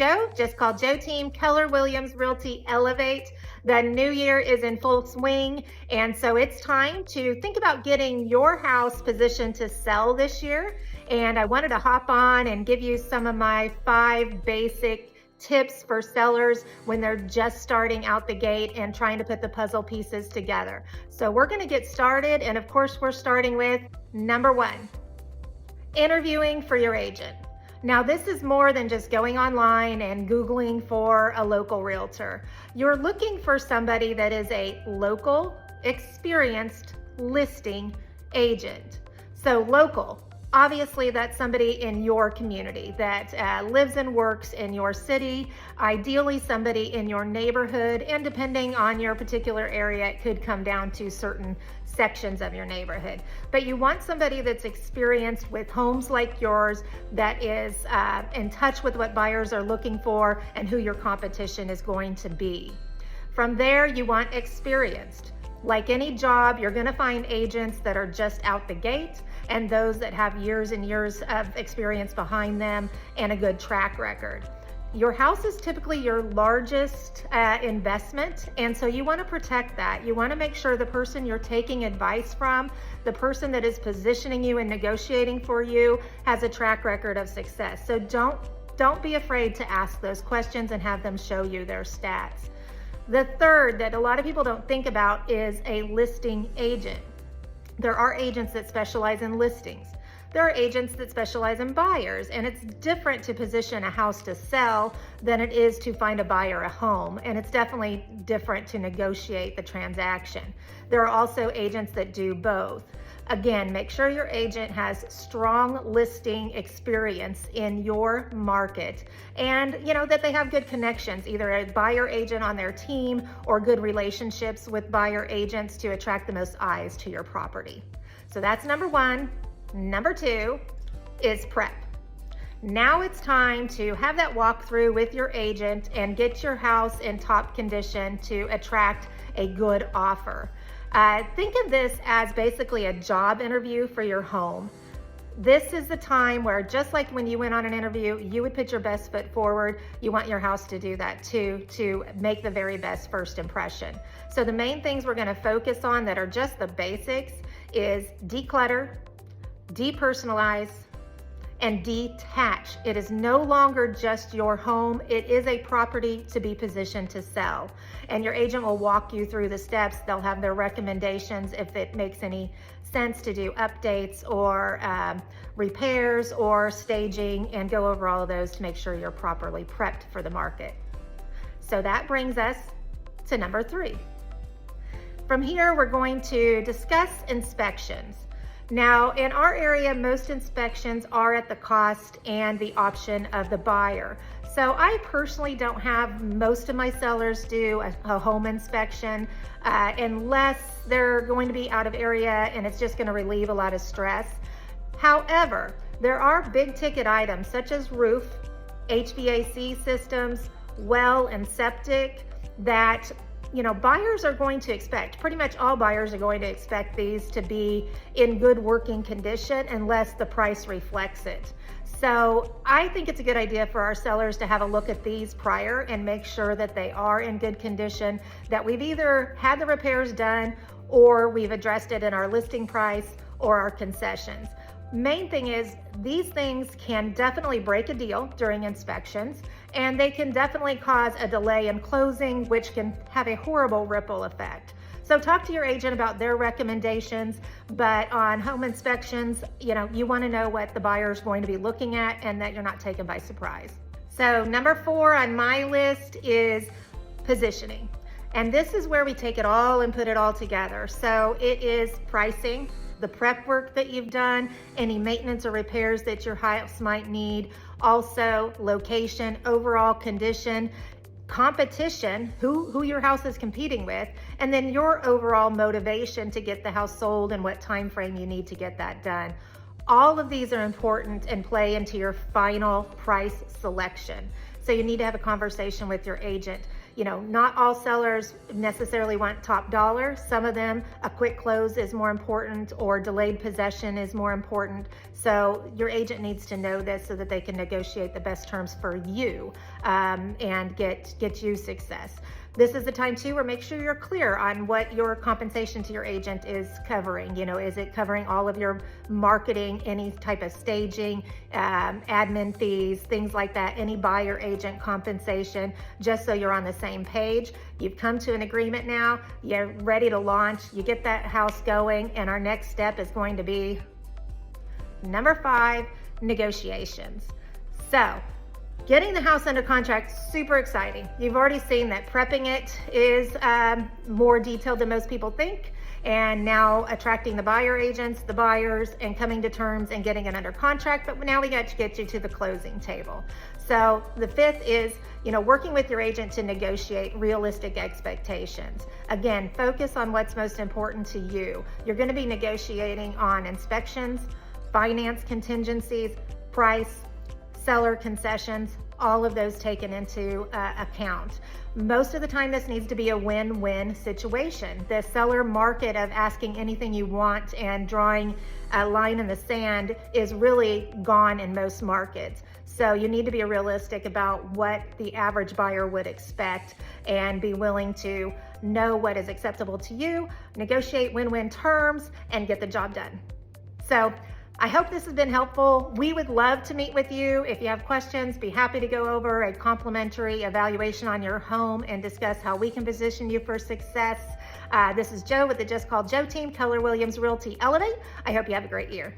Joe. Just call Joe Team, Keller Williams Realty Elevate. The new year is in full swing, and so it's time to think about getting your house positioned to sell this year. And I wanted to hop on and give you some of my 5 basic tips for sellers when they're just starting out the gate and trying to put the puzzle pieces together. So we're going to get started, and of course we're starting with number 1, interviewing for your agent. Now, this is more than just going online and Googling for a local realtor. You're looking for somebody that is a local, experienced listing agent. So local, obviously that's somebody in your community that lives and works in your city, ideally somebody in your neighborhood, and depending on your particular area, it could come down to certain sections of your neighborhood. But you want somebody that's experienced with homes like yours, that is in touch with what buyers are looking for and who your competition is going to be. From there, you want experienced. Like any job, you're going to find agents that are just out the gate and those that have years and years of experience behind them and a good track record. Your house is typically your largest investment, and so you want to protect that. You want to make sure the person you're taking advice from, the person that is positioning you and negotiating for you, has a track record of success. So don't be afraid to ask those questions and have them show you their stats. The third that a lot of people don't think about is a listing agent. There are agents that specialize in listings. There are agents that specialize in buyers, and it's different to position a house to sell than it is to find a buyer a home, and it's definitely different to negotiate the transaction. There are also agents that do both. Again, make sure your agent has strong listing experience in your market, and that they have good connections, either a buyer agent on their team or good relationships with buyer agents to attract the most eyes to your property. So that's number 1. Number 2 is prep. Now it's time to have that walkthrough with your agent and get your house in top condition to attract a good offer. Think of this as basically a job interview for your home. This is the time where, just like when you went on an interview, you would put your best foot forward. You want your house to do that too, to make the very best first impression. So the main things we're going to focus on that are just the basics is declutter, depersonalize, and detach. It is no longer just your home. It is a property to be positioned to sell. And your agent will walk you through the steps. They'll have their recommendations if it makes any sense to do updates or repairs or staging, and go over all of those to make sure you're properly prepped for the market. So that brings us to number 3. From here, we're going to discuss inspections. Now, in our area, most inspections are at the cost and the option of the buyer. So I personally don't have most of my sellers do a home inspection unless they're going to be out of area and it's just going to relieve a lot of stress. However, there are big ticket items such as roof, HVAC systems, well, and septic that buyers are going to expect. Pretty much all buyers are going to expect these to be in good working condition unless the price reflects it. So I think it's a good idea for our sellers to have a look at these prior and make sure that they are in good condition, that we've either had the repairs done or we've addressed it in our listing price or our concessions. Main thing is, these things can definitely break a deal during inspections, and they can definitely cause a delay in closing, which can have a horrible ripple effect. So talk to your agent about their recommendations, but on home inspections, you want to know what the buyer is going to be looking at and that you're not taken by surprise. So number 4 on my list is positioning. And this is where we take it all and put it all together. So it is pricing, the prep work that you've done, any maintenance or repairs that your house might need, also location, overall condition, competition, who your house is competing with, and then your overall motivation to get the house sold and what time frame you need to get that done. All of these are important and play into your final price selection. So you need to have a conversation with your agent. not all sellers necessarily want top dollar. Some of them, a quick close is more important, or delayed possession is more important. So your agent needs to know this so that they can negotiate the best terms for you, and get you success. This is the time too where make sure you're clear on what your compensation to your agent is covering. Is it covering all of your marketing, any type of staging, admin fees, things like that, any buyer agent compensation, just so you're on the same page. You've come to an agreement now, you're ready to launch, you get that house going, and our next step is going to be number 5, negotiations. So, getting the house under contract, super exciting. You've already seen that prepping it is more detailed than most people think. And now attracting the buyer agents, the buyers, and coming to terms and getting it under contract. But now we got to get you to the closing table. So the 5th is, working with your agent to negotiate realistic expectations. Again, focus on what's most important to you. You're going to be negotiating on inspections, finance contingencies, price, seller concessions, all of those taken into account. Most of the time, this needs to be a win-win situation. The seller market of asking anything you want and drawing a line in the sand is really gone in most markets. So you need to be realistic about what the average buyer would expect and be willing to know what is acceptable to you, negotiate win-win terms, and get the job done. So I hope this has been helpful. We would love to meet with you. If you have questions, be happy to go over a complimentary evaluation on your home and discuss how we can position you for success. This is Jo with the Just Call Jo team, Keller Williams Realty Elevate. I hope you have a great year.